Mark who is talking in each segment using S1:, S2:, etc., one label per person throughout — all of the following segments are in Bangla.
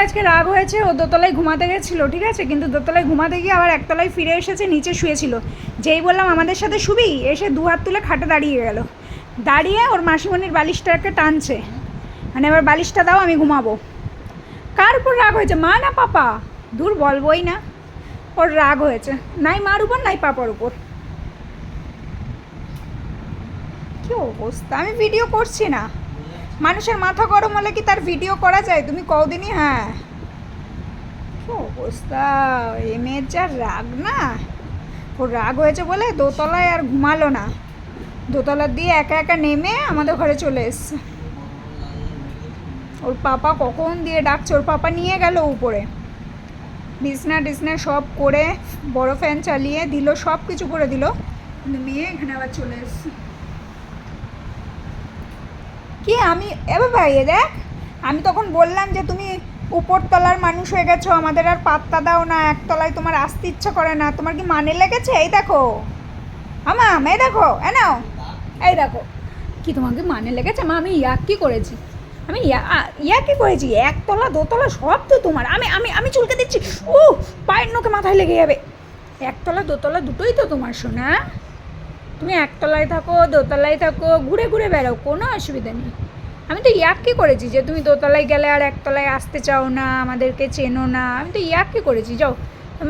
S1: আজকে রাগ হয়েছে, ও দোতলায় ঘুমাতে গেছিলো, ঠিক আছে, কিন্তু দোতলায় ঘুমাতে গিয়ে আবার একতলায় ফিরে এসেছে, নিচে শুয়েছিল। যেই বললাম আমাদের সাথে শুবি, এসে দু হাত তুলে খাটে দাঁড়িয়ে গেল, দাঁড়িয়ে ওর মাসিমণির বালিশটাকে টানছে, মানে এবার বালিশটা দাও আমি ঘুমাবো। কার উপর রাগ হয়েছে, মা না পাপা? দূর বলবোই না, ওর রাগ হয়েছে, নাই মার উপর নাই পাপার উপর। কি অবস্থা, আমি ভিডিও করছি না, মানুষের মাথা গরম হলে কি তার ভিডিও করা যায়? তুমি কদিনই, হ্যাঁ কি অবস্থা, এ মেয়ের যা রাগ না, ওর রাগ হয়েছে বলে দোতলায় আর ঘুমালো না, দোতলা দিয়ে একা একা নেমে আমাদের ঘরে চলে এসছে। ওর পাপা কখন দিয়ে ডাকছে, ওর পাপা নিয়ে গেল উপরে, বিছনা টিছনা সব করে বড় ফ্যান চালিয়ে দিল, সব কিছু করে দিল, কিন্তু মেয়ে এখানে আবার চলে এসছে। কি আমি এবার ভাই দেখ, আমি তখন বললাম যে তুমি উপরতলার মানুষ হয়ে গেছো, আমাদের আর পাত্তা দাও না, একতলায় তোমার আসতে ইচ্ছা করে না, তোমার কি মানে লেগেছে? এই দেখো আমাম, এই দেখো নাও, এই দেখো কি তোমাকে মানে লেগেছে? মা আমি কি করেছি? আমি কি করেছি? একতলা দোতলা সব তো তোমার, আমি আমি আমি চুলকে দিচ্ছি, ও পায়ের নোকে মাথায় লেগে যাবে। একতলা দোতলা দুটোই তো তোমার সোনা, তুমি একতলায় থাকো দোতলায় থাকো, ঘুরে ঘুরে বেড়াও, কোনো অসুবিধা নেই। আমি তো কি করেছি যে তুমি দোতলায় গেলে আর একতলায় আসতে চাও না, আমাদেরকে চেনো না? আমি তো কি করেছি? যাও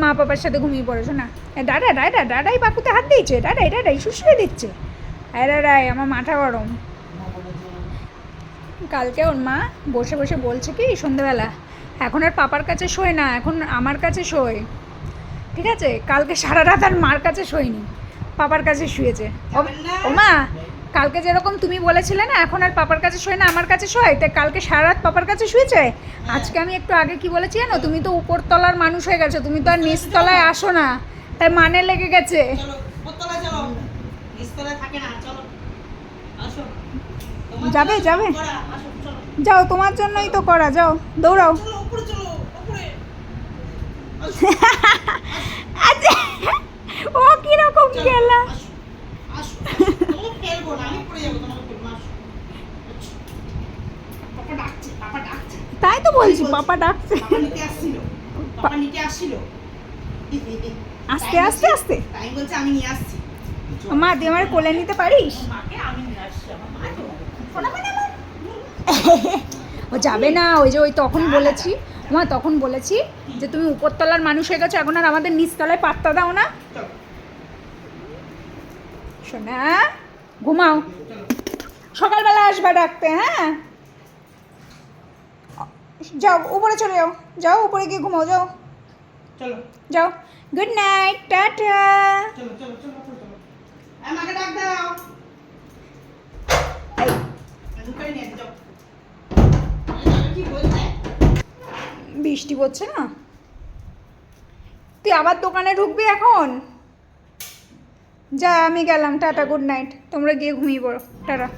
S1: মা পাপার সাথে ঘুমিয়ে পড়েছো না। দাদাই বাকুতে হাত দিয়েছে, দাদাই শুশুয়ে দিচ্ছে, দাদাই আমার মাথা গরম। কালকে ওর মা বসে বসে বলছে কি সন্ধ্যেবেলা, এখন আর পাপার কাছে শোয় না, এখন আমার কাছে শোয়, ঠিক আছে? কালকে সারা রাত আর মার কাছে শোয়নি, পাপার কাছে শুয়েছে। ও মা, কালকে যেরকম তুমি বলেছিলে না এখন আর পাপার কাছে শোয় না আমার কাছে শোয়, তাই কালকে সারা রাত পাপার কাছে শুয়েছে। আজকে আমি একটু আগে কি বলেছি জানো, তুমি তো উপরতলার মানুষ হয়ে গেছো, তুমি তো আর নিচতলায় আসো না, তাই মানে লেগে গেছে। যাবে যাবে, যাও তোমার জন্যই তো করা, যাও দৌড়াও। আচ্ছা ও কিরকম খেলা, তাই তো বলছি পাপা ডাকছে, আস্তে আস্তে আস্তে মা তুই আমার কোলে নিতে পারিস? ও যাবে না, ওই যে ওই তখন বলেছি মা, তখন বলেছি যে তুমি উপরতলার মানুষ হয়ে গেছো, এখন আর আমাদের নিচতলায় পাত্তা দাও না। শোনা ঘুমাও, সকালবেলা আসবা ডাকতে, হ্যাঁ যাও উপরে চলে যাও, যাও উপরে গিয়ে ঘুমাও, যাও চলো যাও, গুড নাইট, টাটা। আমাকে ডাক দাও, বৃষ্টি পড়ছে না, তুই আবার দোকানে ঢুকবি এখন? যা আমি গেলাম, টাটা, গুড নাইট, তোমরা গিয়ে ঘুমিয়ে পড়ো, টাটা।